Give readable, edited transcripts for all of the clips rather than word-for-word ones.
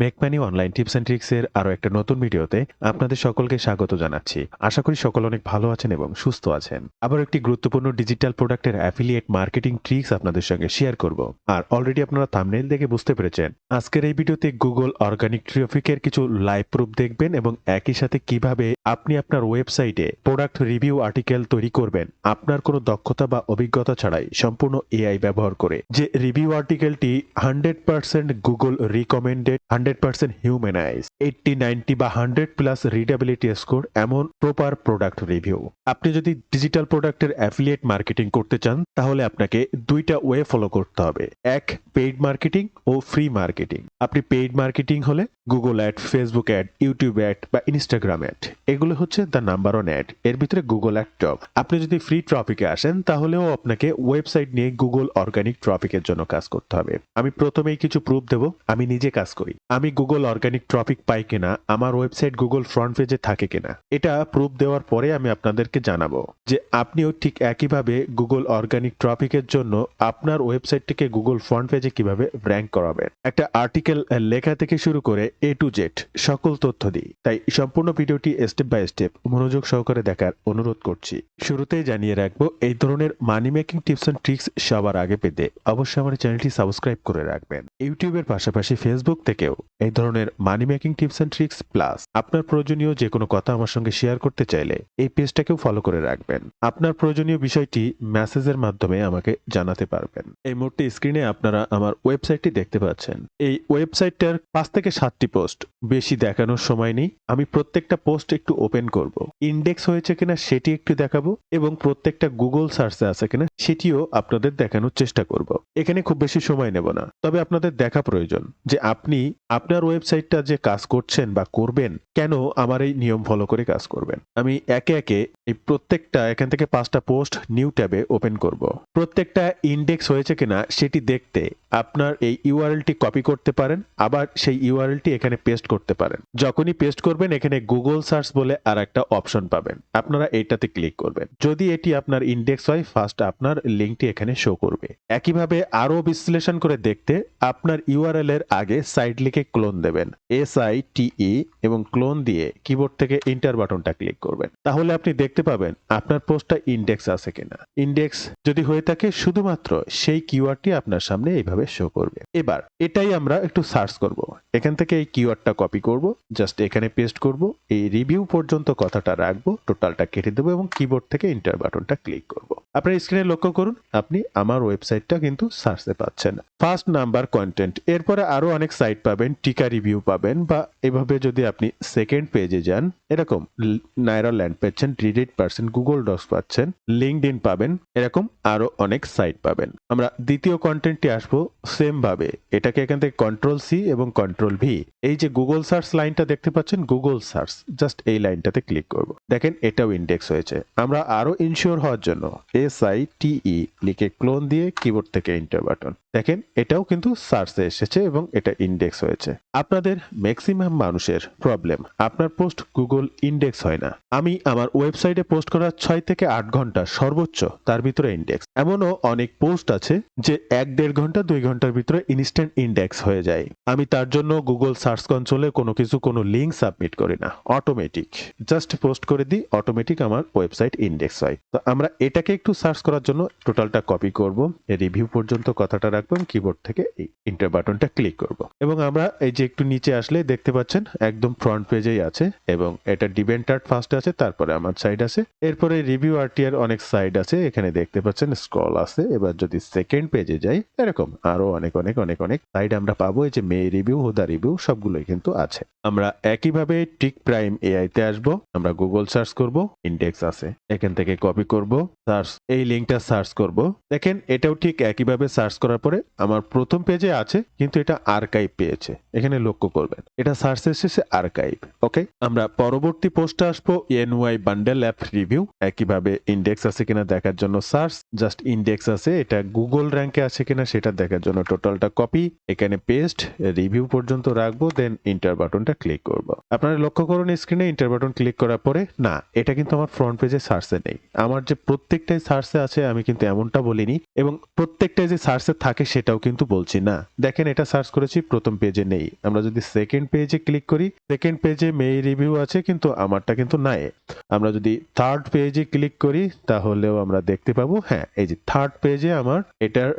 Make money online tips and ট্রিক্সের আরো একটা নতুন ভিডিওতে আপনাদের সকলকে স্বাগত জানাচ্ছি। আশা করি সকল অনেক ভালো আছেন এবং সুস্থ আছেন। আবার একটি গুরুত্বপূর্ণ ডিজিটাল প্রোডাক্টের অ্যাফিলিয়েট মার্কেটিং ট্রিক্স আপনাদের সঙ্গে শেয়ার করব। আর অলরেডি আপনারা থাম্বনেইল দেখে বুঝতে পেরেছেন আজকের এই ভিডিওতে গুগল অর্গানিক ট্রাফিকের কিছু লাইভ প্রুফ দেখবেন এবং একই সাথে কিভাবে আপনি আপনার ওয়েবসাইটে প্রোডাক্ট রিভিউ আর্টিকেল তৈরি করবেন আপনার কোনো দক্ষতা বা অভিজ্ঞতা ছাড়াই সম্পূর্ণ এআই ব্যবহার করে। যে রিভিউ আর্টিকেলটি 100% গুগল রিকমেন্ডেড, 100% হিউম্যানাইজ, 80, 90 বা 100 প্লাস রিডেবিলিটি স্কোর এমন প্রপার প্রোডাক্ট রিভিউ। আপনি যদি ডিজিটাল প্রোডাক্টের অ্যাফিলিয়েট মার্কেটিং করতে চান তাহলে আপনাকে দুইটা ওয়ে ফলো করতে হবে। এক, পেইড মার্কেটিং ও ফ্রি মার্কেটিং। আপনি পেইড মার্কেটিং হলে Google ad, Facebook ad, YouTube add বা ইনস্টাগ্রাম অ্যাড, এগুলো হচ্ছে দ্য নাম্বার ওয়ান অ্যাড। এর ভিতরে গুগল অ্যাড টপ। আপনি যদি ফ্রি ট্রাফিকে আসেন তাহলেও আপনাকে ওয়েবসাইট নিয়ে গুগল অর্গানিক ট্রাফিকের জন্য কাজ করতে হবে। আমি প্রথমেই কিছু প্রুফ দেব। আমি নিজে কাজ করি, আমি গুগল অর্গানিক ট্রাফিক পাই কিনা, আমার ওয়েবসাইট গুগল ফ্রন্ট পেজে থাকে কিনা, এটা প্রুফ দেওয়ার পরে আমি আপনাদেরকে জানাবো যে আপনিও ঠিক একইভাবে গুগল অর্গানিক ট্রাফিকের জন্য আপনার ওয়েবসাইটটিকে গুগল ফ্রন্ট পেজে কিভাবে র্যাঙ্ক করাবেন। একটা আর্টিকেল লেখা থেকে শুরু করে এ টু জেড সকল তথ্য দিই, তাই সম্পূর্ণ ভিডিওটি স্টেপ বাই স্টেপ মনোযোগ সহকারে দেখার অনুরোধ করছি। শুরুতেই জানিয়ে রাখবো, এই ধরনের money making tips and tricks সবার আগে পেতে অবশ্যই আমার চ্যানেলটি সাবস্ক্রাইব করে রাখবেন। ইউটিউবের পাশাপাশি ফেসবুক থেকেও এই ধরনের money making tips and tricks plus আপনার প্রয়োজনীয় যে কোনো কথা আমার সঙ্গে শেয়ার করতে চাইলে এই পেজটাকেও ফলো করে রাখবেন। আপনার প্রয়োজনীয় বিষয়টি মেসেজের মাধ্যমে আমাকে জানাতে পারবেন। এই মুহূর্তে স্ক্রিনে আপনারা আমার ওয়েবসাইটটি দেখতে পাচ্ছেন। এই ওয়েবসাইটটার 5 থেকে 7টি পোস্ট, বেশি দেখানোর সময় নেই। আমি প্রত্যেকটা পোস্ট একটু ওপেন করব, ইন্ডেক্স হয়েছে কিনা সেটি একটু দেখাবো এবং প্রত্যেকটা গুগল সার্চে আছে কিনা সেটিও আপনাদের দেখানোর চেষ্টা করব। এখানে খুব বেশি সময় নেব না, তবে আপনাদের দেখা প্রয়োজন যে আপনি আপনার ওয়েবসাইটটা যে কাজ করছেন বা করবেন, কেন আমার এই নিয়ম ফলো করে কাজ করবেন। আমি একে একে এই প্রত্যেকটা এখান থেকে 5টা পোস্ট নিউ ট্যাবে ওপেন করব। প্রত্যেকটা ইন্ডেক্স হয়েছে কিনা সেটি দেখতে আপনার এই ইউআরএলটি কপি করতে পারেন, আবার সেই ইউআরএলটি এখানে পেস্ট করতে পারেন। যখনই পেস্ট করবেন এখানে গুগল সার্চ বলে আর একটা অপশন পাবেন, আপনারা এইটাতে ক্লিক করবেন। যদি এটি আপনার ইন্ডেক্স হয় ফার্স্ট আপনার লিঙ্কটি এখানে শো করবে। একইভাবে আরো বিশ্লেষণ করে দেখতে আপনার ইউআরএল এর আগে সাইড লিখে ক্লোন দেবেন, SITE, এবং ক্লোন দিয়ে কিবোর্ড থেকে এন্টার বাটনটা ক্লিক করবেন। তাহলে আপনি দেখতে পাবেন আপনার পোস্টটা ইন্ডেক্স আছে কিনা। ইন্ডেক্স যদি হয়ে থাকে শুধুমাত্র সেই কিওয়ার্ডটি আপনার সামনে এইভাবে শো করবে। এবার এটাই আমরা একটু সার্চ করব। এখান থেকে এই কিওয়ার্ডটা কপি করব, জাস্ট এখানে পেস্ট করব, এই রিভিউ পর্যন্ত কথাটা রাখবো, টোটালটা কেটে দেবো এবং কিবোর্ড থেকে এন্টার বাটনটা ক্লিক করব। আপনার স্ক্রিনে লক্ষ্য করুন আপনি আমার ওয়েবসাইটটা কিন্তু সার্চে পাচ্ছেন। ফার্স্ট নাম্বার কন্টেন্ট, এরপরে আরো অনেক সাইট পাবেন, টিকা রিভিউ পাবেন, বা এভাবে যদি আপনি সেকেন্ড পেজে যান এরকম নাইরা ল্যান্ড পাচ্ছেন, রিডিট পাচ্ছেন, গুগল ডক্স পাচ্ছেন, লিঙ্কডইন পাবেন, এরকম আরো অনেক সাইট পাবেন। আমরা দ্বিতীয় কন্টেন্টটি আসবো সেম ভাবে, এটাকে এখান থেকে কন্ট্রোল-C এবং কন্ট্রোল-V, এই যে গুগল সার্চ লাইনটা দেখতে পাচ্ছেন, গুগল সার্চ, জাস্ট এই লাইনটাতে ক্লিক করব। দেখেন এটাও ইন্ডেক্স হয়েছে। আমরা আরো ইনশিওর হওয়ার জন্য SITE লিখে ক্লোন দিয়ে কিবোর্ড থেকে এন্টার বাটন, দেখেন এটাও কিন্তু সার্চে এসেছে এবং এটা ইন্ডেক্স হয়েছে। আপনাদের ম্যাক্সিমাম মানুষের প্রবলেম আপনার পোস্ট গুগল ইন্ডেক্স হয় না। আমি আমার ওয়েবসাইটে পোস্ট করার 6 থেকে 8 ঘন্টা সর্বোচ্চ তার ভিতরে ইন্ডেক্স। এমনও অনেক পোস্ট আছে যে 1-1.5 ঘন্টা 2 ঘন্টার ভিতরে ইনস্ট্যান্ট ইন্ডেক্স হয়ে যায়। আমি তার জন্য গুগল সার্চ কনসোলে কোনো লিঙ্ক সাবমিট করি না, অটোমেটিক জাস্ট পোস্ট করে দিই, অটোমেটিক আমার ওয়েবসাইট ইন্ডেক্স হয়। তো আমরা এটাকে একটু সার্চ করার জন্য টোটালটা কপি করব, রিভিউ পর্যন্ত কথাটা রাখবো, কিবোর্ড থেকে এই এন্টার বাটনটা ক্লিক করব এবং আমরা এই যে একটু নিচে আসলে দেখতে পাচ্ছেন একদম ফ্রন্ট পেজেই আছে এবং এটা ডিভেন্টার্ড ফার্স্ট আছে, তারপরে আমার সাইট আছে, এরপরে রিভিউ আরটিআর অনেক সাইট আছে, এখানে দেখতে পাচ্ছেন স্ক্রল আছে। এবার যদি সেকেন্ড পেজে যাই এরকম আরো অনেক অনেক অনেক অনেক সাইট আমরা পাবো। এই যে মে রিভিউ, হুদা রিভিউ সবগুলোই কিন্তু আছে। আমরা একইভাবে টিক প্রাইম এআই তে আসবো, আমরা গুগল সার্চ করব, ইন্ডেক্স আছে, এখান থেকে কপি করব, সার্চ, এই লিঙ্কটা সার্চ করব। দেখেন এটাও ঠিক একইভাবে সার্চ করার পরে আমার প্রথম পেজে আছে কিন্তু এটা আর্কাইভ পেয়েছে, এখানে লক্ষ্য করবেন এটা সার্চ এসেছে আর্কাইভ। ওকে, আমরা পরবর্তী পোস্টে আসবো, NY বান্ডেল অ্যাপ রিভিউ, একইভাবে ইন্ডেক্স আছে কিনা দেখার জন্য সার্চ, জাস্ট ইন্ডেক্স আছে, এটা গুগল র্যাঙ্কে আছে কিনা সেটা দেখার জন্য টোটালটা কপি, এখানে পেস্ট, রিভিউ পর্যন্ত রাখবো, দেন ইন্টার বাটনটা ক্লিক করব। আপনারা লক্ষ্য করুন স্ক্রিনে ইন্টার বাটন ক্লিক করার পরে না, এটা কিন্তু আমার ফ্রন্ট পেজে সার্চে নেই। আমার যে প্রত্যেকটাই সার্চ সার্চে আছে আমি কিন্তু এমনটা বলিনি এবং প্রত্যেকটা যে সার্চে থাকে সেটাও কিন্তু বলছি না। দেখেন এটা সার্চ করেছি, প্রথম পেজে নেই। আমরা যদি সেকেন্ড পেজে ক্লিক করি, সেকেন্ড পেজে মেই রিভিউ আছে কিন্তু আমারটা কিন্তু নাই। আমরা যদি থার্ড পেজে ক্লিক করি তাহলেও আমরা দেখতে পাবো, হ্যাঁ এই যে থার্ড পেজে আমার এটার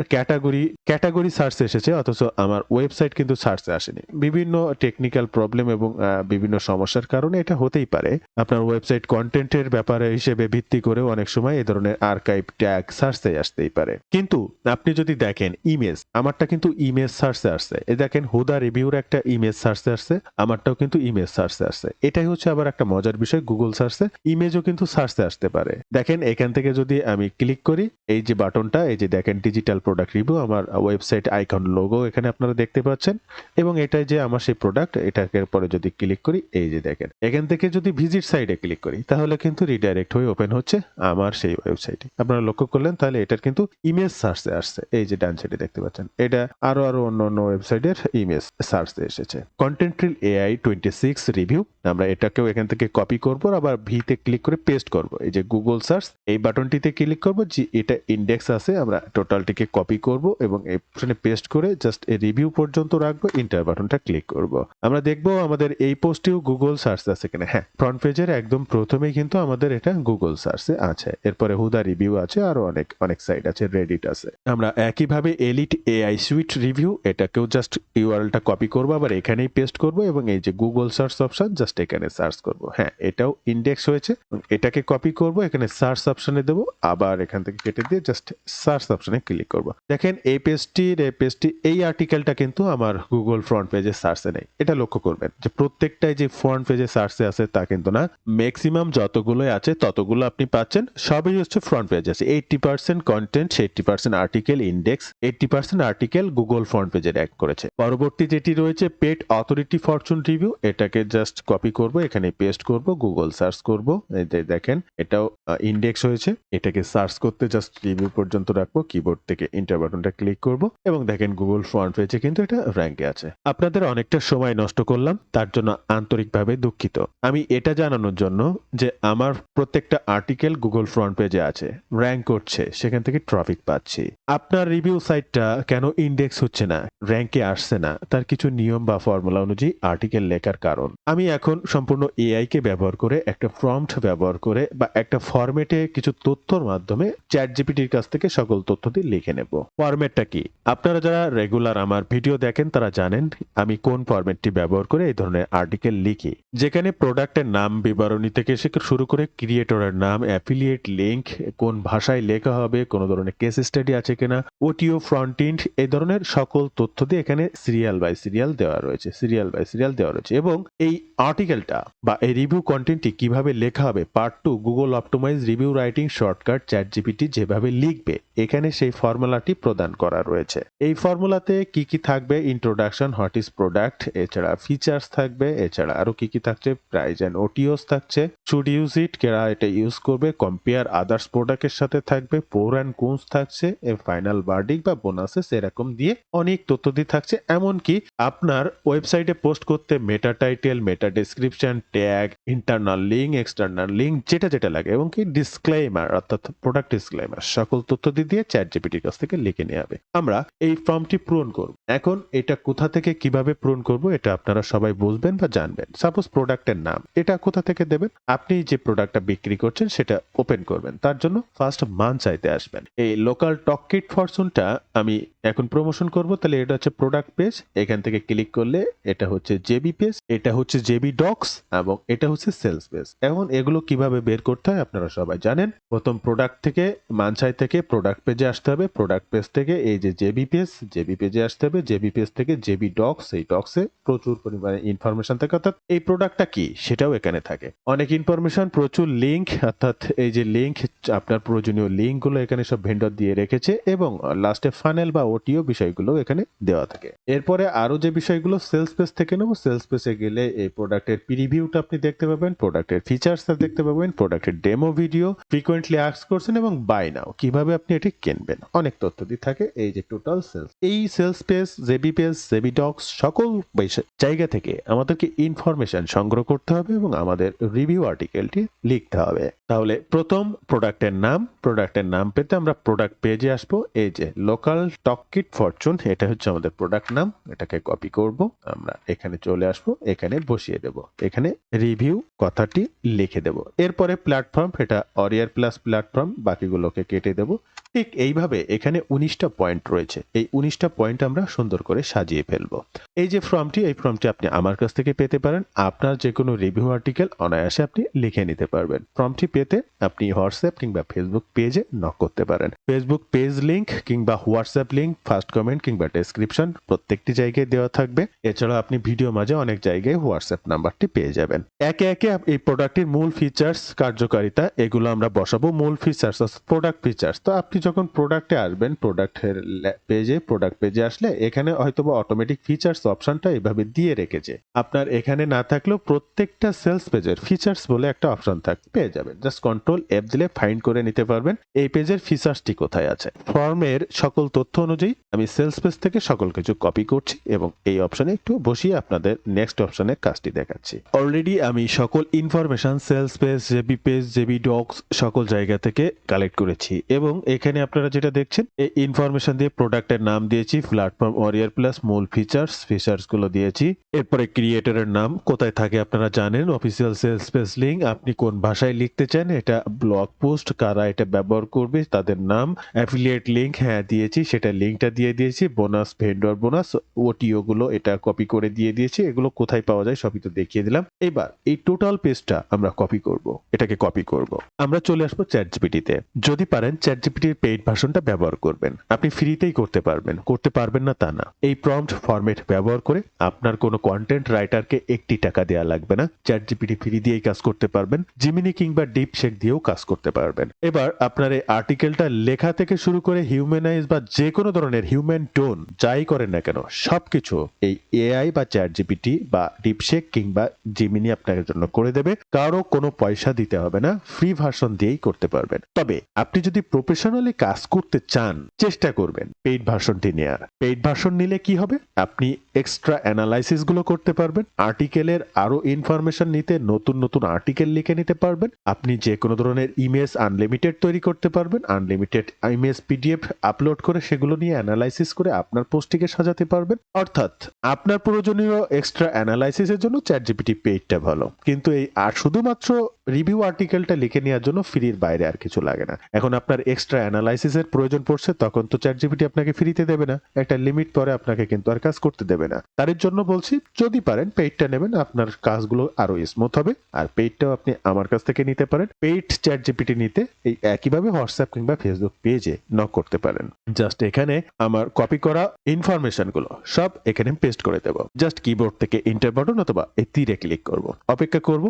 ক্যাটাগরি সার্চ এসেছে, অথচ আমার ওয়েবসাইট কিন্তু সার্চে আসেনি। বিভিন্ন টেকনিক্যাল প্রবলেম এবং বিভিন্ন সমস্যার কারণে এটা হতেই পারে। আপনার ওয়েবসাইট কন্টেন্টের ব্যাপারে হিসেবে ভিত্তি করেও অনেক সময় এই ধরনের আর্কাইভ ট্যাগ সার্চে আসতেই পারে। কিন্তু আপনি যদি দেখেন ইমেজ, আমারটা কিন্তু ইমেজ সার্চে আসছে। এই দেখেন হুদা রিভিউর একটা ইমেজ সার্চে আসছে, আমারটাও কিন্তু ইমেজ সার্চে আসছে। এটাই হচ্ছে আবার একটা মজার বিষয়, গুগল সার্চে ইমেজও কিন্তু সার্চে আসতে পারে। দেখেন এখান থেকে যদি আমি ক্লিক করি, এই যে বাটনটা, এই যে দেখেন ডিজিটাল প্রোডাক্ট রিভিউ, আমার ওয়েবসাইট আইকন লোগো এখানে আপনারা দেখতে পাচ্ছেন এবং এটাই যে আমার সেই প্রোডাক্ট। এটাকে পরে যদি ক্লিক করি, এই যে দেখেন এখান থেকে যদি ভিজিট সাইটে ক্লিক করি তাহলে কিন্তু রিডাইরেক্ট হয়ে ওপেন হচ্ছে আমার সেই ওয়েবসাইটে। আপনারা লক্ষ্য করলেন তাহলে এটার কিন্তু ইমেজ সার্চে আসছে। এই যে ডান সাইডে দেখতে পাচ্ছেন, এটা আরো অন্য ওয়েবসাইটের ইমেজ সার্চে এসেছে। কন্টেন্ট ট্রিল AI 26 রিভিউ, আমরা এটাকেও এখান থেকে কপি করব, আবার ভিতে ক্লিক করে পেস্ট করব। এই যে গুগল সার্চ এই বাটনটিতে ক্লিক করব, যে এটা ইন্ডেক্স আছে আমরা টোটালটিকে কপি করব এবং এই অপশনে পেস্ট করে জাস্ট এই রিভিউ পর্যন্ত রাখবো, এন্টার বাটনটা ক্লিক করব। আমরা দেখব আমাদের এই পোস্টেও গুগল সার্চ আছে কিনা। হ্যাঁ, ফ্রন্ট পেজের একদম প্রথমেই কিন্তু আমাদের এটা গুগল সার্চে আছে। এরপরে হুদা রিভিউ আছে, আরো অনেক সাইট আছে, রেডিট আছে। আমরা একইভাবে এলিট AI সুইট রিভিউ, এটাকেও জাস্ট ইউআরএলটা কপি করব, আবার এখানেই পেস্ট করব এবং এই যে গুগল সার্চ অপশন জাস্ট এখানে সার্চ করব। হ্যাঁ, এটাও ইন্ডেক্স হয়েছে, এটাকে কপি করব, এখানে সার্চ অপশনে দেব, আবার এখান থেকে কেটে দিয়ে জাস্ট সার্চ অপশনে ক্লিক করব। দেখেন এই পেজটি এই আর্টিকেলটা কিন্তু আমার গুগল ফ্রন্ট পেজে সার্চে নেই। এটা লক্ষ্য করবেন যে প্রত্যেকটাই যে ফ্রন্ট পেজে সার্চে আছে তা কিন্তু না, ম্যাক্সিমাম যতগুলোই আছে ততগুলো আপনি পাচ্ছেন সবই হচ্ছে ফ্রন্ট পেজে আছে। 80% content, 80% article index, 80% article Google front পেজে র্যাঙ্ক করেছে। পরবর্তী যেটি রয়েছে পেট অথরিটি ফরচুন রিভিউ, এটাকে জাস্ট কপি করব, এখানে পেস্ট করব, গুগল সার্চ করব, এই যে দেখেন এটাও ইন্ডেক্স হয়েছে। এটাকে সার্চ করতে জাস্ট রিভিউ পর্যন্ত রাখবো, কিবোর্ড থেকে এন্টার বাটনটা ক্লিক করব এবং দেখেন গুগল ফ্রন্ট পেজে কিন্তু এটা র্যাঙ্কে আছে। আপনাদের অনেকটা সময় নষ্ট করলাম, তার জন্য আন্তরিকভাবে দুঃখিত। আমি এটা জানানোর জন্য যে আমার প্রত্যেকটা আর্টিকেল গুগল ফ্রন্ট পেজে আছে, র্যাঙ্ক করছে, সেখান থেকে ট্রাফিক পাচ্ছি। আপনার রিভিউ সাইটটা কেন ইন্ডেক্স হচ্ছে না, র্যাঙ্কে আসছে না, তার কিছু নিয়ম বা ফর্মুলা অনুযায়ী আর্টিকেল লেখার কারণ। আমি এখন সম্পূর্ণ এআই কে ব্যবহার করে একটা প্রম্পট ব্যবহার করে বা একটা ফরম্যাটে কিছু তথ্যর মাধ্যমে চ্যাট জিপিটির কাছ থেকে সকল তথ্য দিয়ে লিখে নেব। ফরম্যাটটা কি, আপনারা যারা রেগুলার আমার ভিডিও দেখেন তারা জানেন আমি কোন ফরম্যাটটি ব্যবহার করে এই ধরনের আর্টিকেল লিখি, যেখানে প্রোডাক্টের নাম বিবরণী থেকে শুরু করে ক্রিয়েটরের নাম, অ্যাফিলিয়েট লিংক, কোন ভাষায় লেখা হবে, কোন ধরনের কেস স্টাডি আছে কিনা, ওটিও ফ্রন্ট এন্ড, এই ধরনের সকল তথ্য দিয়ে এখানে সিরিয়াল বাই সিরিয়াল দেওয়া রয়েছে এবং এই আর্টিকেলটা বা এই রিভিউ কন্টেন্টটি কিভাবে লেখা হবে part 2 Google optimize review writing shortcut ChatGPT যেভাবে লিখবে এখানে সেই ফর্মুলাটি প্রদান করা রয়েছে। এই ফর্মুলাতে কি কি থাকবে, ইন্ট্রোডাকশন, হোয়াট ইজ প্রোডাক্ট, এছাড়া ফিচার্স থাকবে, এছাড়া আরো কি কি থাকছে, প্রাইস এন্ড ওটিওস থাকছে, শুড ইউজ ইট, কেরা এটা ইউজ করবে, কম্পেয়ার আদার্স প্রোডাক্টের সাথে থাকবে, প্রো এন্ড কোনস থাকছে, এ ফাইনাল ভার্ডিক্ট বা বোনাসেস এরকম দিয়ে অনেক তথ্য দিয়ে থাকছে। এমনকি আপনার ওয়েবসাইটে পোস্ট করতে meta title, meta description, tag, internal link, external link, যেটা লাগে এবং কি ডিসক্লেইমার অর্থাৎ প্রোডাক্ট ডিসক্লেইমার, সকল তথ্য দিয়ে চ্যাট জিপিটির কাছ থেকে লিখে নেওয়া হবে। আমরা এই ফর্মটি পূরণ করব। এখন এটা কোথা থেকে কিভাবে পূরণ করব এটা আপনারা সবাই বুঝবেন বা জানবেন। সাপোজ প্রোডাক্টের নাম, এটা কোথা থেকে দেবেন, আপনি যে প্রোডাক্টটা বিক্রি করছেন সেটা ওপেন করবেন, তার জন্য ফার্স্ট মান চাইতে আসবেন। এই লোকাল টক কিট ফরচুনটা আমি এখন প্রমোশন করব, তাহলে এটা হচ্ছে প্রোডাক্ট পেজ, এখান থেকে ক্লিক করলে এটা হচ্ছে জেবি পেজ, এটা হচ্ছে জেবি ডক্স এবং এটা হচ্ছে সেলস পেজ। এখন এগুলো কিভাবে বের করতে হয় আপনারা সবাই জানেন। প্রথম প্রোডাক্ট থেকে মানসাই থেকে প্রোডাক্ট পেজে আসতে হবে, প্রোডাক্ট পেজ থেকে এই যে জেবি পেজে আসতে হবে, জেবি পেজ থেকে জেবি ডক্স, এই ডক্সে প্রচুর পরিমাণে ইনফরমেশন থাকে, অর্থাৎ এই প্রোডাক্টটা কি সেটাও এখানে থাকে, অনেক ইনফরমেশন, প্রচুর লিঙ্ক, অর্থাৎ এই যে লিঙ্ক, আপনার প্রয়োজনীয় লিঙ্কগুলো এখানে সব ভেন্ডর দিয়ে রেখেছে এবং লাস্টে ফানেল বা ওটিও বিষয়গুলো এখানে দেওয়া থাকে। এরপরে আরো যে বিষয়গুলো সেলস পেজ থেকে নেব, সেলস পেজে গেলে এই প্রোডাক্টের প্রিভিউটা আপনি দেখতে পাবেন, প্রোডাক্টের ফিচার্সটা দেখতে পাবেন, প্রোডাক্টের ডেমো ভিডিও, ফ্রিকোয়েন্টলি আস্ক করছেন এবং বাই নাও, কিভাবে আপনি এটি কিনবেন, অনেক তথ্য দিয়ে থাকে। এই যে টোটাল সেলস, এই sales page, JB page, JB docs, সকল জায়গা থেকে আমাদেরকে ইনফরমেশন সংগ্রহ করতে হবে এবং আমাদের রিভিউ আর্টিকেলটি লিখতে হবে। তাহলে প্রথম প্রোডাক্টের প্রোডাক্টের নাম পেতে আমরা প্রোডাক্ট পেজে আসবো। এই যে লোকাল টক কিট ফরচুন, এটা হচ্ছে আমাদের প্রোডাক্ট নাম। এটাকে কপি করব, আমরা এখানে চলে আসবো, এখানে বসিয়ে দেব, এখানে রিভিউ কথাটি লিখে দেব। এরপরে প্ল্যাটফর্ম, এটা অরিয়ার প্লাস প্ল্যাটফর্ম, বাকিগুলোকে কেটে দেব। ঠিক এইভাবে এখানে 19টা পয়েন্ট রয়েছে, এই 19টা পয়েন্ট আমরা সুন্দর করে সাজিয়ে ফেলবো। এই যে ফর্মটি, এই ফর্মটি আপনি আমার কাছ থেকে পেতে পারেন। আপনার যে কোনো রিভিউ আর্টিকেল অনায়াসে আপনি লিখে নিতে পারবেন। ফর্মটি পেতে আপনি হোয়াটসঅ্যাপ কিংবা ফেসবুক পেজে নক করতে পারেন। ফেসবুক পেজ লিংক কিংবা হোয়াটসঅ্যাপ লিংক ফার্স্ট কমেন্ট কিংবা ডেসক্রিপশন প্রত্যেকটি জায়গায় দেওয়া থাকবে। এছাড়াও আপনি ভিডিও মাঝে অনেক জায়গায় হোয়াটসঅ্যাপ নাম্বারটি পেয়ে যাবেন। একে একে এই প্রোডাক্টের মূল ফিচার্স, কার্যকারিতা, এগুলো আমরা বসাবো। মূল ফিচার্স, প্রোডাক্ট ফিচার্স। তো আপনি যখন প্রোডাক্টে আসবেন, প্রোডাক্টের প্রোডাক্ট পেজে আসলে এখানে হয়তোবা অটোমেটিক ফিচার্স অপশনটা এইভাবে দিয়ে রেখেছে। আপনার এখানে না থাকলেও প্রত্যেকটা সেলস পেজের ফিচার্স বলে একটা অপশন পেয়ে যাবেন। জাস্ট কন্ট্রোল এফ দিলে ফাইন্ড করে নিতে পারবেন এই পেজের ফিচার্সটি কোথায় আছে। ফর্মের সকল তথ্য অনুযায়ী আমি সেলস পেজ থেকে সকল কিছু কপি করছি এবং এই অপশনে একটু বসিয়ে আপনাদের নেক্সট অপশনের কাজটি দেখাচ্ছি। অলরেডি আমি সকল information sales page, JB docs সকল জায়গা থেকে কালেক্ট করেছি এবং এখানে আপনারা যেটা দেখছেন এই ইনফরমেশন দিয়ে প্রোডাক্টের নাম দিয়েছি, প্ল্যাটফর্ম ওয়ারিয়ার প্লাস, মূল ফিচার্স গুলো দিয়েছি। এরপরে ক্রিয়েটরের নাম কোথায় থাকে আপনারা জানেন, অফিসিয়াল সেলস পেজ লিংক, আপনি কোন ভাষায় লিখতে চান, এটা ব্লগ পোস্ট, কারা এটা ব্যবহার করবে তাদের নাম, অ্যাফিলিয়েট লিংক হ্যাঁ দিয়েছি, সেটা লিংকটা দিয়ে দিয়েছি, বোনাস, ভেন্ডর বোনাস, ওটিও গুলো এটা কপি করে দিয়ে দিয়েছি। এগুলো কোথায় পাওয়া যায় সবই তো দেখিয়ে দিলাম। এবার এই টোটাল পেজটা আমরা কপি করব, এটাকে কপি করব। আমরা চলে আসবো চ্যাটজিপিটিতে। যদি পারেন চ্যাটজিপিটির পেইড ভার্সনটা ব্যবহার করবেন। আপনি ফ্রিতেই করতে পারবেন না তা না। এই প্রম্পট ফরম্যাট ব্যবহার করে আপনার কোনো কন্টেন্ট রাইটারকে 1 টাকা দেওয়া লাগবে না। চ্যাটজিপিটি ফ্রি দিয়েই কাজ করতে পারবেন। জিমিনি কিংবা ডিপশেক দিয়েও কাজ করতে পারবেন। এবার আপনার এই আর্টিকেলটা লেখা থেকে শুরু করে হিউম্যানাইজ বা যে কোনো ধরনের হিউম্যান টোন যাই করেন না কেন সবকিছু এই এআই বা চ্যাটজিপিটি বা ডিপশেক কিংবা জিমিনি আপনার জন্য করে দেবে। কারো কোনো পয়সা দিতে হবে না, ফ্রি ভার্সন দিয়েই করতে পারবেন। তবে আপনি যদি প্রফেশনালি কাজ করতে চান, চেষ্টা করবেন পেইড ভার্সনটি নেয়ার। পেইড ভার্সন নিলে কি হবে, আপনি এক্সট্রা অ্যানালাইসিস গুলো করতে পারবেন, আর্টিকেলের আরো ইনফরমেশন নিতে নতুন আর্টিকেল লিখে নিতে পারবেন। আপনি যে কোনো ধরনের ইমেজ আনলিমিটেড তৈরি করতে পারবেন, আনলিমিটেড ইমেজ পিডিএফ আপলোড করে সেগুলো নিয়ে অ্যানালাইসিস করে আপনার পোস্টটিকে সাজাতে পারবেন। অর্থাৎ আপনার প্রয়োজনীয় এক্সট্রা অ্যানালাইসিসের জন্য চ্যাটজিপিটি পেইডটা ভালো, কিন্তু এই আর শুধুমাত্র রিভিউ আর্টিকেলটা লিখে নেওয়ার জন্য ফ্রির বাইরে আর কিছু লাগে না। এখন আপনার এক্সট্রা অ্যানালাইসিসের প্রয়োজন পড়ছে, তখন তো চ্যাটজিপিটি আপনাকে ফ্রিতে দেবে না, একটা লিমিট পরে আপনাকে কিন্তু আর কাজ করতে দেবে না। তার জন্য বলছি যদি পারেন পেইডটা নেবেন, আপনার কাজগুলো আরো স্মুথ হবে। আর পেইডটাও আপনি আমার কাছ থেকে নিতে পারেন। পেইড চ্যাটজিপিটি নিতে এই একইভাবে হোয়াটসঅ্যাপ কিংবা ফেসবুক পেজে নক করতে পারেন। জাস্ট এখানে আমার কপি করা ইনফরমেশন গুলো সব এখানে পেস্ট করে দেব। জাস্ট কিবোর্ড থেকে এন্টার বাটন অথবা এই তীরে ক্লিক করব, অপেক্ষা করব।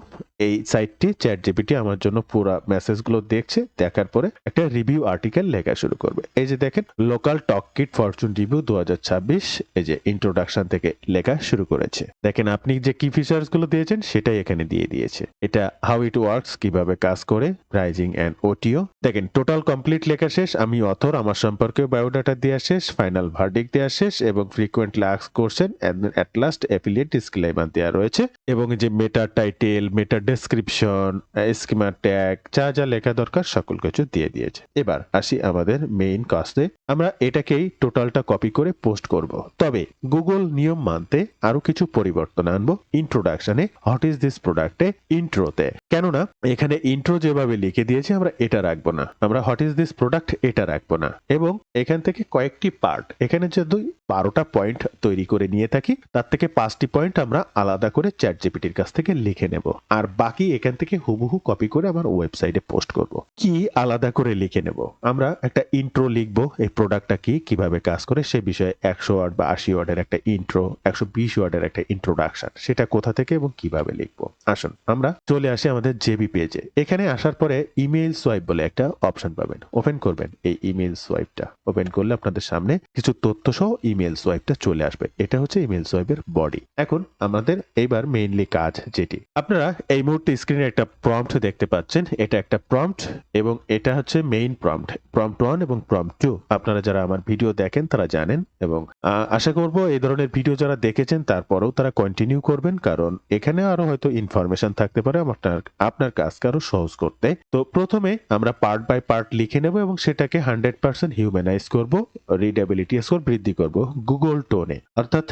এই সাইটটি চ্যাটজিপিটি আমার জন্য পুরো মেসেজগুলো দেখছে, দেখার পরে একটা রিভিউ আর্টিকেল লেখা শুরু করবে। এই যে দেখেন, local talk kit Fortune review 2026, এই যে ইন্ট্রোডাকশন থেকে লেখা শুরু করেছে। দেখেন আপনি যে কি ফিচার্স গুলো দিয়েছেন সেটাই এখানে দিয়ে দিয়েছে। এটা হাউ ইট ওয়ার্কস, কিভাবে কাজ করে, প্রাইজিং এন্ড ওটিও। দেখেন টোটাল কমপ্লিট লেখা শেষ, আমি অথর, আমার সম্পর্কে বায়োডাটা দেওয়া শেষ, ফাইনাল ভার্ডিক্ট দেওয়া শেষ এবং frequently asked question and at last affiliate disclaimer দেওয়া রয়েছে এবং যে meta title, meta description, schema tag, যা লেখা দরকার সকল কিছু দিয়ে দিয়েছে। এবার আসি আমাদের মেইন কাজে। আমরা এটাকেই টোটালটা কপি করে পোস্ট করব। তবে গুগল নিয়ম মানতে আরো কিছু পরিবর্তন আনবো ইন্ট্রোডাকশনে, হোয়াট ইজ দিস প্রোডাক্টে ইন্ট্রোতে। কেননা এখানে ইন্ট্রো যেভাবে লিখে দিয়েছি আমরা এটা রাখবো না, আমরা হোয়াট ইজ দিস প্রোডাক্ট এটা রাখবো না। এবং এখান থেকে কয়েকটি পার্ট, এখানে যদি 12টা পয়েন্ট তৈরি করে নিয়ে থাকি, তার থেকে 5টি পয়েন্ট আমরা আলাদা করে চ্যাটজিপিটির কাছ থেকে লিখে নেব, আর বাকি এখান থেকে হুবহু কপি করে আমার ওয়েবসাইটে পোস্ট করব। কি আলাদা করে লিখে নেব, আমরা একটা ইন্ট্রো লিখবো, এই প্রোডাক্টটা কি, কিভাবে কাজ করে সে বিষয়ে 100 ওয়ার্ড বা 80 ওয়ার্ডের একটা ইন্ট্রো, 120 ওয়ার্ডের একটা ইন্ট্রোডাকশন, সেটা কোথা থেকে এবং কিভাবে লিখবো। আসুন আমরা চলে আসি আমাদের জেবি পেজে। এখানে আসার পরে ইমেইল সোয়াইপ বলে একটা অপশন পাবেন, ওপেন করবেন। এই ইমেইল সোয়াইপটা ওপেন করলে আপনাদের সামনে কিছু তথ্য সহ ইমেইল সোয়াইপটা চলে আসবে। এটা হচ্ছে ইমেইল সোয়াইপের বডি। এখন আমাদের এইবার মেইনলি কাজ যেটি, আপনারা এই মুহূর্তে স্ক্রিনে একটা প্রম্পট দেখতে পাচ্ছেন, এটা একটা প্রম্পট এবং এটা হচ্ছে মেইন প্রম্পট। প্রম্পট 1 এবং প্রম্পট 2 আপনারা যারা আমার ভিডিও দেখেন তারা জানেন এবং আশা করব এই ধরনের ভিডিও যারা দেখেছেন তারপরেও তারা কন্টিনিউ করবেন, কারণ এখানে আরো হয়তো ইনফরমেশন থাকতে পারে আপনার কাজকে আরো সহজ করতে। তো প্রথমে আমরা পার্ট বাই পার্ট লিখে নেব এবং সেটাকে 100% হিউম্যানাইজ করব, রিডেবিলিটি স্কোর বৃদ্ধি করব গুগল টোনে। অর্থাৎ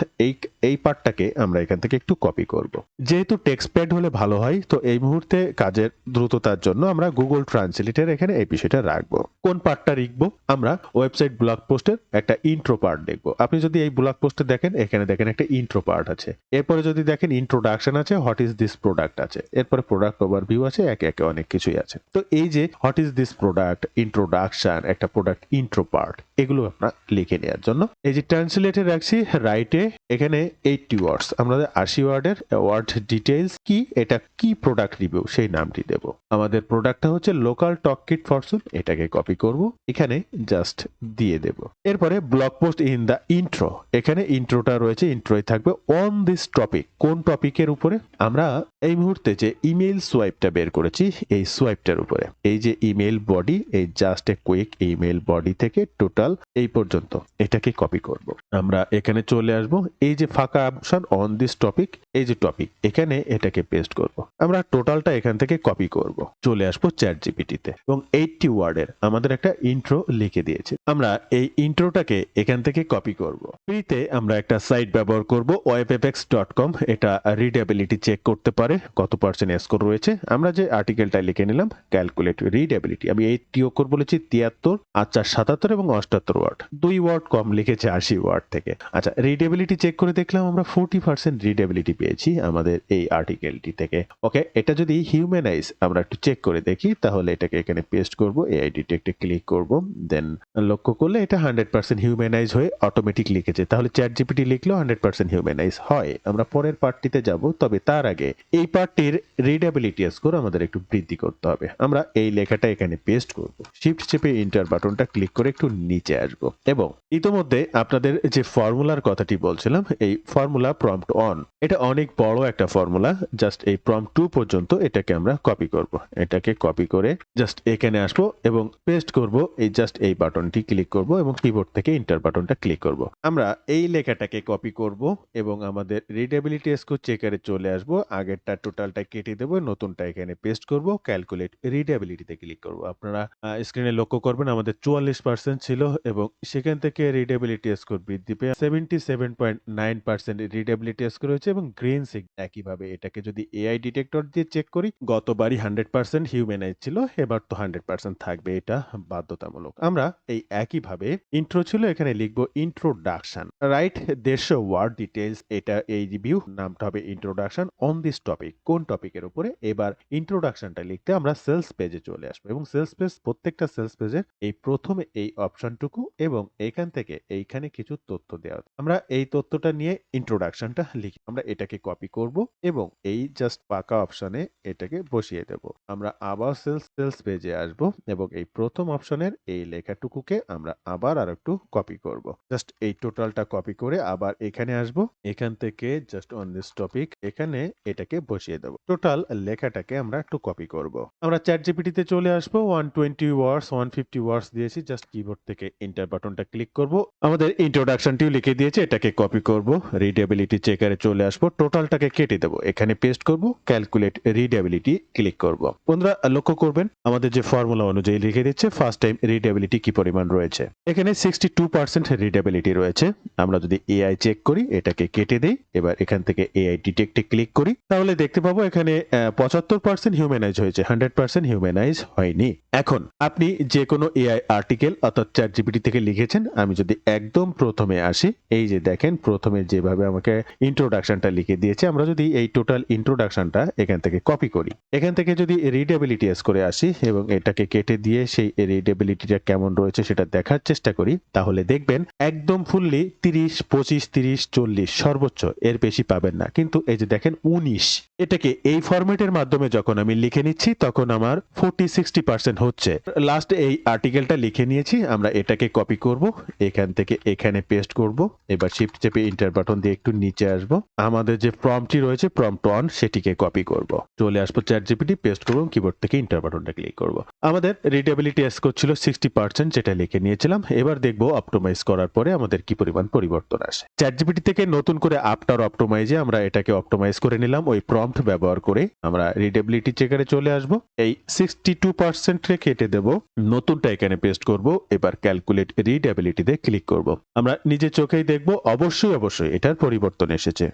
এই পার্টটাকে আমরা এখান থেকে একটু কপি করব। যেহেতু টেক্সট প্যাড হলে ভালো হয়, তো এই মুহূর্তে কাজের দ্রুততার জন্য আমরা গুগল ট্রান্সলেটর এখানে এই বিষয়টা রাখবো। কোন পার্টটা লিখবো? আমরা ওয়েবসাইট ব্লগ পোস্টের একটা ইন্ট্রো পার্ট দেখবো। আপনি যদি এই ব্লগ পোস্টে দেখেন, এখানে দেখেন একটা ইন্ট্রো পার্ট আছে, এরপরে যদি দেখেন ইন্ট্রোডাকশন আছে, হোয়াট ইজ দিস প্রোডাক্ট আছে, এরপরে প্রোডাক্ট ওভারভিউ আছে, একে একে অনেক কিছুই আছে। তো এই যে what is this product, introduction, একটা প্রোডাক্ট ইন্ট্রো পার্ট, এগুলো আমরা লিখে নেওয়ার জন্য এই যে ট্রান্সলেটে রাখছি রাইটে এখানে 80 ওয়ার্ডস, আমরা 80 ওয়ার্ডের ওয়ার্ড ডিটেইলস কি, এটা কি প্রোডাক্ট রিভিউ সেই নামটি দেব। আমাদের প্রোডাক্টটা হচ্ছে লোকাল টক কিট ফরচুন, এটাকে কপি করব, এখানে জাস্ট দিয়ে দেব। এরপরে blog post in the intro, এখানে ইন্ট্রোটা রয়েছে, ইন্ট্রোয় থাকবে অন দিস টপিক, কোন টপিকের উপরে? আমরা এই মুহূর্তে যে ইমেইল সোয়াইপটা বের করেছি এই সোয়াইপটার উপরে, এই যে ইমেইল বডি, এই just a quick email body থেকে টোটাল এই পর্যন্ত এটাকে কপি করব। আমরা এখানে চলে আসব, এই যে ফাঁকা অপশন অন দিস টপিক, এই যে টপিক, এখানে এটাকে পেস্ট করব। আমরা টোটালটা এখান থেকে কপি করব, চলে আসবো চ্যাট জিপিটিতে এবং 80 ওয়ার্ডের আমাদের একটা ইন্ট্রো লিখে দিয়েছে। আমরা এই ইন্ট্রোটাকে এখান থেকে কপি করব। ফ্রিতে আমরা একটা সাইট ব্যবহার করব webfx.com, এটা রিডেবিলিটি চেক করতে পারে কত পার্সেন্ট স্কোর রয়েছে। আমরা যে আর্টিকেলটা লিখে নিলাম ক্যালকুলেট রিডেবিলিটি, আমি 80 অক্ষর বলেছি, 73, আচ্ছা 77 এবং 78 ওয়ার্ড, 2 ওয়ার্ড কম লিখেছে 80 ওয়ার্ড থেকে। আচ্ছা রিডেবিলিটি চেক করে দেখলাম আমরা 40% রিডেবিলিটি পেয়েছি আমাদের এই আর্টিকেলটি থেকে। ওকে, এটা যদি হিউম্যানাইজ আমরা একটু চেক করে দেখি, তাহলে এটাকে এখানে পেস্ট করব, এআই ডিটেক্টে ক্লিক করব, দেন লক্ষ্য করলে এটা 100% হিউম্যানাইজ হয়ে অটোমেটিক লিখেছে। তাহলে চ্যাট জিপিটি লিখলেও 100% হিউম্যানাইজ হয়। আমরা পরের পার্টটিতে যাব, তবে তার আগে এই পার্টটির রিডেবিলিটি স্কোর আমাদের একটু বৃদ্ধি করতে হবে। আমরা এই লেখাটা এখানে পেস্ট করব, শিফট চেপে এন্টার বাটনটা ক্লিক করে একটু নিচে আসব এবং ইতোমধ্যে আপনাদের যে ফর্মুলার কথাটি বলছিলাম, এই ফর্মুলা প্রম্পট 1, এটা অনেক বড় একটা ফর্মুলা, জাস্ট এই প্রম্পট 2 পর্যন্ত এটাকে আমরা কপি করব। এটাকে কপি করে জাস্ট এখানে আসবো এবং পেস্ট করব, এই জাস্ট এই বাটনটি ক্লিক করব এবং কিবোর্ড থেকে এন্টার বাটনটা ক্লিক করব। আমরা এই লেখাটাকে কপি করব এবং আমাদের রিডেবিলিটি স্কোর চেকারে চলে আসব, আগেরটা টোটালটা কেটে দেব, নতুনটা এখানে পেস্ট করব, ক্যালকুলেট রিডেবিলিটিতে ক্লিক করব। আপনারা স্ক্রিনে লক্ষ্য করবেন আমাদের 44% ছিল এবং সেখান থেকে রিডেবিলিটি স্কোর বৃদ্ধি পেয়ে 77.9% রিডেবিলিটি স্কোর হয়েছে এবং গ্রিন সিগ। একইভাবে এটাকে যদি এআই ডিটেক্টর দিয়ে চেক করি, গতবারই 100% হিউম্যানাইজ ছিল, এবার তো 100% থাকবে, এটা বাধ্যতামূলক। আমরা এই একইভাবে ইন্ট্রো ছিল, এখানে লিখবো ইন্ট্রোডাকশন, রাইট 150 ওয়ার্ড ডিটেইলস, এটা এই রিভিউ, নামটা হবে ইন্ট্রোডাকশন অন দিস টপিক, কোন টপিকের উপরে। এবার ইন্ট্রোডাকশনটা লিখতে আমরা সেলস পেজে চলে আসবো এবং সেলস পেজ, প্রত্যেকটা সেলস পেজের এই প্রথমে এই অপশনটুকু এবং এইখান থেকে এইখানে কিছু তথ্য দেওয়া, আমরা এই তথ্যটা নিয়ে ইন্ট্রোডাকশনটা লিখি। আমরা এটাকে কপি করব এবং এই জাস্ট পাকা অপশনে এটাকে বসিয়ে দেব। আমরা আবার সেলস পেজে আসব এবং এই প্রথম অপশনের এই লেখাটুকুকে আমরা আবার আরেকটু কপি করব। জাস্ট এই টোটালটা কপি করে আবার এখানে আসব, এখান থেকে জাস্ট অন দিস টপিক এখানে এটাকে বসিয়ে দেব। টোটাল লেখাটাকে আমরা একটু কপি করব। আমরা চ্যাট জিপিটিতে চলে আসব, 120 ওয়ার্ডস 150 ওয়ার্ডস দিয়েছি, জাস্ট কিবোর্ড থেকে এন্টার বাটনটা ক্লিক করব। আমাদের ইন্ট্রোডাকশনটিও লিখে দিয়েছে, এটাকে কপি করব, রিডেবিলিটি চেকারে চলে আসব, টোটালটাকে কেটে দেব, এখানে পেস্ট করব, ক্যালকুলেট রিডেবিলিটি ক্লিক করব। বন্ধুরা লক্ষ্য করবেন আমাদের যে ফর্মুলা অনুযায়ী লিখে দিচ্ছে ফার্স্ট টাইম রিডেবিলিটি কি পরিমাণ রয়েছে, এখানে 62% রিডেবিলিটি রয়েছে। আমরা যদি এআই চেক করি, এটাকে কেটে দেই, এবার এখান থেকে এআই ডিটেক্টে ক্লিক করি, তাহলে দেখতে পাবো এখানে 75% হিউম্যানাইজ হয়েছে, 100% হিউম্যানাইজ হয়নি। এখন আপনি যে কোনো এআই আর্টিকেল অর্থাৎ চ্যাট জিপিটি থেকে লিখেছেন, আমি যদি একদম প্রথমে আসি, এই যে দেখেন প্রথমে যেভাবে আমাকে ইন্ট্রোডাকশনটা লিখে দিয়েছে, আমরা যদি এই টোটাল ইন্ট্রোডাকশনটা এখান থেকে কপি করি, এখান থেকে যদি রিডেবিলিটি করে আসি এবং এটাকে কেটে দিয়ে সেই রিডেবিলিটিটা কেমন রয়েছে সেটা দেখার চেষ্টা করি, তাহলে দেখবেন একদম ফুললি 30, 25, 30, 40 সর্বোচ্চ, এর বেশি পাবেন না। কিন্তু এই যে দেখেন 19, এটাকে এই ফরম্যাটের মাধ্যমে যখন আমি লিখে নিচ্ছি তখন আমার 40-60% হচ্ছে। লাস্ট এই আর্টিকেলটা লিখে নিয়েছি, আমরা এটাকে কপি করব, এখান থেকে এখানে পেস্ট করব। এবার শিফট চেপে এন্টার বাটন দিয়ে একটু নিচে আসব, আমাদের যে প্রম্পটটি রয়েছে প্রম্পট 1 সেটিকে কপি করব। চলে আসবো চ্যাটজিপিটি, পেস্ট করব, কিবোর্ড থেকে এন্টার বাটনটা ক্লিক করব। আমাদের রিডেবিলিটি স্কোর ছিল 60%, যেটা লিখে নিয়েছিলাম। এবার দেখব অপটিমাইজ করার পরে আমাদের কি পরিমাণ পরিবর্তন আসে। চ্যাটজিপিটি থেকে নতুন করে আফটার অপটিমাইজে আমরা এটাকে অপটিমাইজ করে নিলাম ওই প্রম্পট ব্যবহার করে। আমরা রিডেবিলিটি চেকারে চলে আসব, এই 62% রে কেটে দেব, নতুনটা এখানে পেস্ট করব। এবার ক্যালকুলেট রিডেবিলিটিতে ক্লিক করব। আমরা নিজে চোখেই দেখব অবশ্যই এটার পরিবর্তন এসেছে।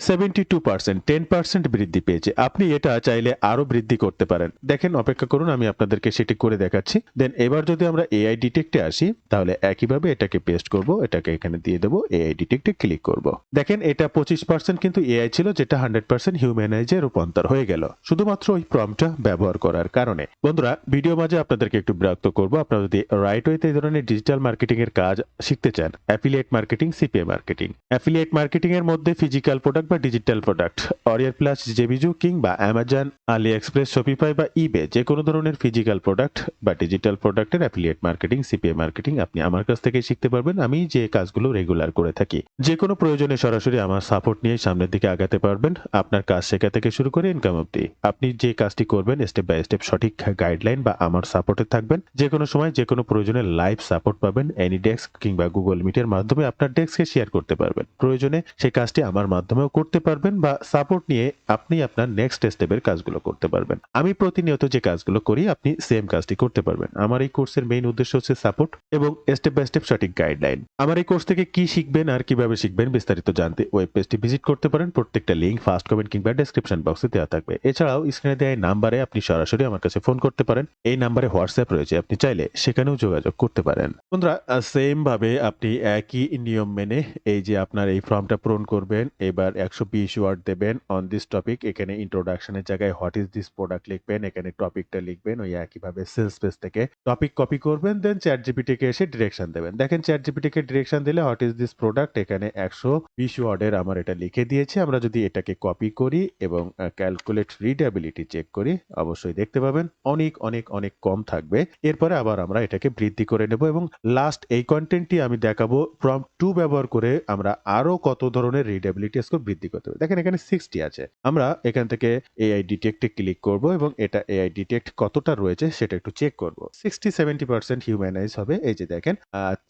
72%, 10% বৃদ্ধি পেয়েছে। আপনি এটা চাইলে আরো বৃদ্ধি করতে পারেন। দেখেন, অপেক্ষা করুন, আমি আপনাদেরকে সেটি করে দেখাচ্ছি। দেন এবার যদি আমরা এআই ডিটেক্টে আসি, তাহলে একইভাবে এটাকে পেস্ট করব, এটাকে এখানে দিয়ে দেব, এআই ডিটেক্টে ক্লিক করব। দেখেন, এটা 25% কিন্তু এআই ছিল, যেটা 100% হিউম্যানাইজে রূপান্তর হয়ে গেল শুধুমাত্র ওই প্রম্পটটা ব্যবহার করার কারণে। বন্ধুরা, ভিডিও মাঝে আপনাদেরকে একটু বিরক্ত করব। আপনারা যদি রাইট ওয়েতে এই ধরনের ডিজিটাল মার্কেটিং এর কাজ শিখতে চান, affiliate marketing, CPA marketing, affiliate marketing এর মধ্যে ফিজিক্যাল প্রোডাক্ট বা ডিজিটাল প্রোডাক্ট, অরিয়ার প্লাস, জেবিজু কিংবা অ্যামাজন, আলি এক্সপ্রেস, শপিফাই বা ইবে, যে কোনো ধরনের ফিজিক্যাল প্রোডাক্ট বা ডিজিটাল প্রোডাক্টের অ্যাফিলিয়েট মার্কেটিং, সিপিএ মার্কেটিং আপনি আমার কাছ থেকে শিখতে পারবেন। আমি যে কাজগুলো রেগুলার করে থাকি, যে কোনো প্রয়োজনে সরাসরি আমার সাপোর্ট নিয়ে সামনের দিকে আগাতে পারবেন। আপনার কাজ শেখা থেকে শুরু করে ইনকাম অব্দি, আপনি যে কাজটি করবেন স্টেপ বাই স্টেপ সঠিক গাইডলাইন বা আমার সাপোর্টে থাকবেন। যে কোনো সময় যে কোনো প্রয়োজনে লাইভ সাপোর্ট পাবেন। এনি ডেস্ক কিংবা গুগল মিটের মাধ্যমে আপনার ডেস্ককে শেয়ার করতে পারবেন। প্রয়োজনে সেই কাজটি আমার মাধ্যমেও করতে পারবেন বা সাপোর্ট নিয়ে আপনি আপনার নেক্সট স্টেপের কাজগুলো করতে পারবেন। আমি প্রতিনিয়ত যে কাজগুলো করি আপনি সেম কাজটি করতে পারবেন। আমার এই কোর্সের মেইন উদ্দেশ্য হচ্ছে সাপোর্ট এবং স্টেপ বাই স্টেপ সঠিক গাইডলাইন। আমার এই কোর্স থেকে কি শিখবেন আর কিভাবে শিখবেন বিস্তারিত জানতে ওয়েব পেজটি ভিজিট করতে পারেন। প্রত্যেকটা লিংক ফার্স্ট কমেন্ট কিংবা ডেসক্রিপশন বক্সে দেওয়া থাকবে। এছাড়াও স্ক্রিনে দেওয়া এই নাম্বারে আপনি সরাসরি আমার কাছে ফোন করতে পারেন। এই নাম্বারে হোয়াটসঅ্যাপ রয়েছে, আপনি চাইলে সেখানেও যোগাযোগ করতে পারেন। বন্ধুরা, সেম ভাবে আপনি একই নিয়ম মেনে এই যে আপনার এই ফর্মটা পূরণ করবেন। এবার 120 ওয়ার্ড দেবেন অন দিস টপিক। এখানে ইন্ট্রোডাকশনের জায়গায় হোয়াট ইজ দিস প্রোডাক্ট লিখবেন, এখানে টপিকটা লিখবেন। ওই একইভাবে সেলস পেজ থেকে টপিক কপি করবেন, দেন চ্যাটজিপিটি কে এসে ডিরেকশন দেবেন। দেখেন, চ্যাটজিপিটি কে ডিরেকশন দিলে হোয়াট ইজ দিস প্রোডাক্ট এখানে 120 ওয়ার্ডের আমার এটা লিখে দিয়েছে। আমরা যদি এটাকে কপি করি এবং ক্যালকুলেট রিডেবিলিটি চেক করি, অবশ্যই দেখতে পাবেন অনেক কম থাকবে। এরপরে আবার আমরা এটাকে বৃদ্ধি করে নেব এবং লাস্ট এই কন্টেন্টটি আমি দেখাবো প্রম্পট 2 ব্যবহার করে আমরা আরো কত ধরনের রিডেবিলিটি স্কোর বৃদ্ধি করতে পারি। দেখেন, এখানে 60 আছে। আমরা এখান থেকে এআই ডিটেক্টে ক্লিক করব এবং এটা এআই ডিটেক্ট কতটা রয়েছে সেটা একটু চেক করব। 60-70% হিউম্যানাইজ হবে। এই যে দেখেন,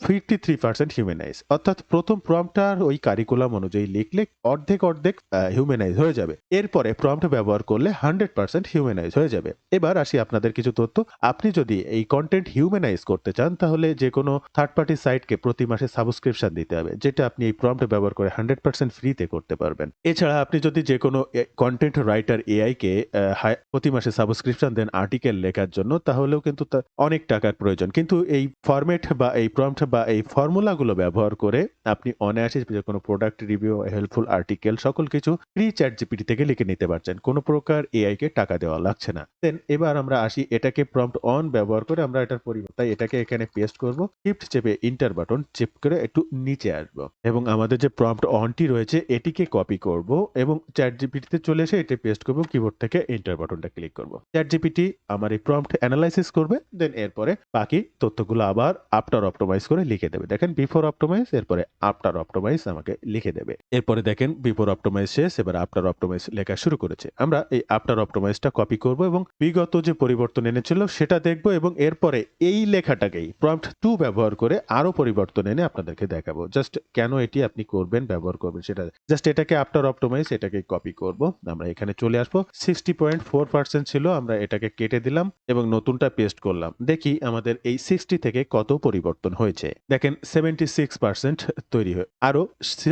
53% হিউম্যানাইজ, অর্থাৎ প্রথম প্রম্পটটার ওই কারিকুলাম অনুযায়ী লিখলে অর্ধেক হিউম্যানাইজ হয়ে যাবে। এরপরে প্রম্পট ব্যবহার করলে 100% হিউম্যানাইজ হয়ে যাবে। এবার আসি আপনাদের কিছু তথ্য। আপনি যদি এই কন্টেন্ট হিউম্যানাইজ করতে চান, তাহলে যে কোনো থার্ড পার্টি সাইটকে প্রতি মাসে সাবস্ক্রিপশন দিতে হবে, যেটা আপনি এই প্রম্পট ব্যবহার করে 100% ফ্রিতে করতে পারবেন। এছাড়া আপনি যদি যে কোনো কন্টেন্ট রাইটার এআই কে প্রতি মাসে সাবস্ক্রিপশন দেন আর্টিকেল লেখার জন্য, তাহলেও কিন্তু অনেক টাকার প্রয়োজন। কিন্তু এই ফরম্যাট বা এই প্রম্পট বা এই ফর্মুলাগুলো ব্যবহার করে আপনি অনায়াসে যে কোনো প্রোডাক্ট রিভিউ, হেল্পফুল আর্টিকেল সকল কিছু ফ্রি চ্যাটজিপিটি থেকে লিখে নিতে পারছেন। কোনো প্রকার এআই কে টাকা দেওয়া লাগছে না। দেন এবার আমরা আসি এটাকে প্রম্পট অন ব্যবহার করে আমরা এটার পরিবর্তে এটাকে এখানে পেস্ট করব। শিফট চেপে এন্টার বাটন চেপ করে একটু নিচে আসবো এবং আমাদের যে প্রম্পট অনটি রয়েছে এটিকে কপি করব এবং চ্যাটজিপিটিতে চলে এসে এটা পেস্ট করব। কিবোর্ড থেকে এন্টার বাটনটা ক্লিক করব। চ্যাটজিপিটি আমার এই প্রম্পট অ্যানালাইসিস করবে, দেন এরপরে বাকি তথ্যগুলো আবার আফটার অপটিমাইজ করে লিখে দেবে। দেখেন, বিফোর অপটিমাইজ, এরপরে আফটার অপটিমাইজ আমাকে লিখে দেবে। এরপরে দেখেন, বিফোর অপটিমাইজ শেষ, এবার আফটার অপটিমাইজ লেখা শুরু করেছে। আমরা এই আফটার অপটিমাইজটা কপি করব এবং বিগত যে পরিবর্তন এনেছিল সেটা দেখব এবং এরপরে এই লেখাটাকেই প্রম্পট 2 ব্যবহার করে আরো পরিবর্তন এনে আপনাদেরকে দেখাবো। জাস্ট কেন এটি আপনি করবেন, ব্যবহার করবেন সেটা জাস্ট এটাকে আফটার অপটিমাইজ এটাকে কপি করব। আমরা এখানে চলে আসবো। 60.4% ছিল, আমরা এটাকে কেটে দিলাম এবং নতুনটা পেস্ট করলাম। দেখি আমাদের এই 60 থেকে কত পরিবর্তন হয়েছে। দেখেন, 76% তৈরি হয়ে আরো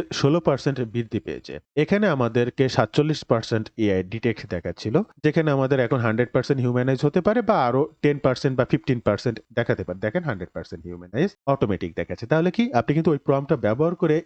16% বৃদ্ধি পেয়েছে। এখানে আমাদেরকে 47% এআই ডিটেক্ট দেখাচ্ছিল, যেখানে আমাদের এখন 100% হিউম্যানাইজ হতে পারে বা আরো 10% বা 15% দেখাতে পারে। দেখেন, 100% হিউম্যানাইজ অটোমেটিক দেখাচ্ছে। তাহলে কি আপনি কিন্তু ওই প্রম্পটটা ব্যবহার করে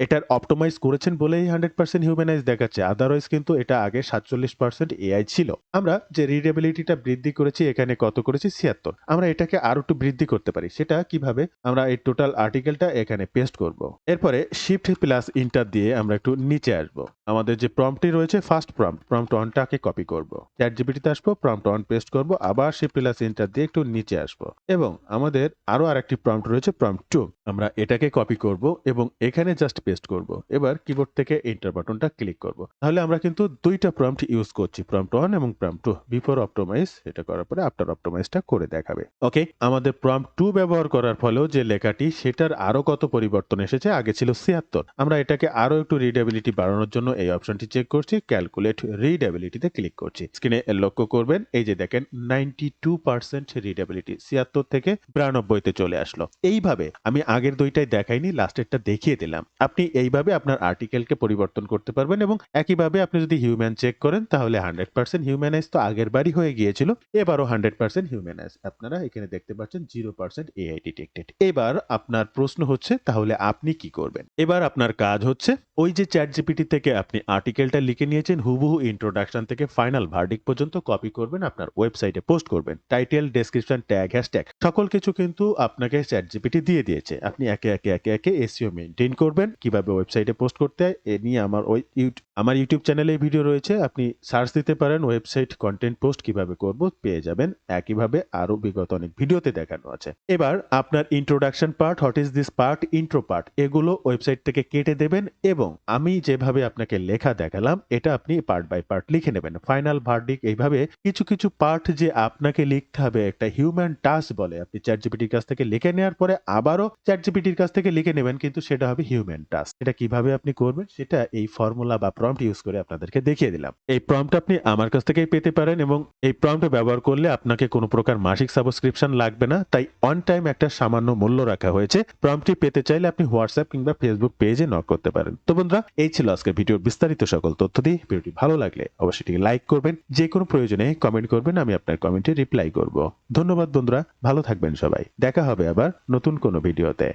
এটার অপটিমাইজ করেছেন বলেই 100% হিউম্যানাইজ দেখাচ্ছে। আদারওয়াইজ কিন্তু এটা আগে 47% এআই ছিল। আমরা যে রিডেবিলিটিটা বৃদ্ধি করেছি, এখানে কত করেছি? 76। আমরা এটাকে আরো একটু বৃদ্ধি করতে পারি। সেটা কিভাবে? আমরা এই টোটাল আর্টিকেলটা এখানে পেস্ট করব। এরপরে শিফট প্লাস ইন্টার দিয়ে আমরা একটু নিচে আসব। আমাদের যে প্রম্পটটি রয়েছে ফার্স্ট প্রম্পট 1টাকে কপি করব। চ্যাটজিপিটিতে আসবো, প্রম্পট 1 পেস্ট করব, আবার শিফট প্লাস প্লাস এন্টার দিয়ে একটু নিচে আসবো এবং আমাদের আরো আরেকটি প্রম্পট রয়েছে প্রম্পট 2। আমরা এটাকে কপি করব এবং এখানে জাস্ট পেস্ট করব। এবার কিবোর্ড থেকে এন্টার বাটনটা ক্লিক করব। তাহলে আমরা কিন্তু দুইটা প্রম্পট ইউজ করছি, প্রম্পট 1 এবং প্রম্পট 2। বিফোর অপটিমাইজ এটা করার পরে আফটার অপটিমাইজটা করে দেখাবে। ওকে, আমাদের প্রম্পট 2 ব্যবহার করার ফলেও যে লেখাটি সেটার আরো কত পরিবর্তন এসেছে। আগে ছিল 76, আমরা এটাকে আরো একটু রিডেবিলিটি বাড়ানোর জন্য এই অপশনটি চেক করছি, ক্যালকুলেট রিডেবিলিটিতে ক্লিক করছি। স্ক্রিনে লক্ষ্য করবেন এই যে দেখেন 92% রিডেবিলিটি 76 থেকে 92 তে চলে আসলো। এইভাবে আমি আগের দুইটাই দেখাইনি, লাস্টেরটা দেখিয়ে দিলাম। আপনি এইভাবে আপনার আর্টিকেলকে পরিবর্তন করতে পারবেন এবং একইভাবে আপনি যদি হিউম্যান চেক করেন তাহলে 100% হিউম্যানাইজ তো আগের বারই হয়ে গিয়েছিল, এবারও 100% হিউম্যানাইজ। আপনারা এখানে দেখতে পাচ্ছেন 0% এআই ডিটেক্টেড। এবার আপনার প্রশ্ন হচ্ছে তাহলে আপনি কি করবেন? এবার আপনার কাজ হচ্ছে ওই যে চ্যাট জিপিটি থেকে আপনি আর্টিকেলটা লিখে নিয়েছেন হুবহু ইন্ট্রোডাকশন থেকে ফাইনাল ভার্ডিক্ট পর্যন্ত কপি করবেন, আপনার ওয়েবসাইটে পোস্ট করবেন। টাইটেল, ডেসক্রিপশন, ট্যাগ, হ্যাশট্যাগ সকল কিছু কিন্তু আপনাকে চ্যাট জিপিটি দিয়ে দিয়েছে। আপনি একে একে এসইও মেইনটেইন করবেন, কিভাবে ওয়েবসাইটে পোস্ট করতে হয় এ নিয়ে আমার ইউটিউব চ্যানেলে ভিডিও রয়েছে, আপনি সার্চ দিতে পারেন ওয়েবসাইট কন্টেন্ট পোস্ট কিভাবে করব, পেয়ে যাবেন। একইভাবে আরো বিগত অনেক ভিডিওতে দেখানো আছে। এবার আপনার introduction part, what is this part, intro part এগুলো ওয়েবসাইট থেকে কেটে দেবেন এবং আমি যেভাবে আপনাকে লেখা দেখালাম এটা আপনি পার্ট বাই পার্ট লিখে নেবেন। ফাইনাল ভার্ডিক্ট এইভাবে কিছু কিছু পার্ট যে আপনাকে লিখতে হবে, একটা হিউম্যান টাচ বলে, আপনি চ্যাট জিপিটির কাছ থেকে লিখে নেওয়ার পরে আবারও চ্যাট জিপিটির কাছ থেকে লিখে নেবেন, কিন্তু সেটা হবে হিউম্যান টাচ। এটা কিভাবে আপনি করবেন সেটা এই ফর্মুলা বা প্রম্পট ইউজ করে আপনাদেরকে দেখিয়ে দিলাম। এই প্রম্পট আপনি আমার কাছ থেকেই পেতে পারেন এবং এই প্রম্পট ব্যবহার করলে আপনাকে কোনো প্রকার মাসিক সাবস্ক্রিপশন লাগবে না, তাই অন টাইম একটা সামান্য মূল্য রাখা হয়েছে। প্রম্পটটি পেতে চাইলে আপনি হোয়াটসঅ্যাপ কিংবা ফেসবুক পেজে নক করতে পারেন। তো বন্ধুরা, এই ছিল আজকের ভিডিওর বিস্তারিত সকল তথ্য দিয়ে। ভিডিওটি ভালো লাগলে অবশ্যই এটিকে লাইক করবেন, যে কোনো প্রয়োজনে কমেন্ট করবেন, আমি আপনার কমেন্টে রিপ্লাই করব। ধন্যবাদ বন্ধুরা, ভালো থাকবেন সবাই, দেখা হবে আবার নতুন কোনো ভিডিওতে।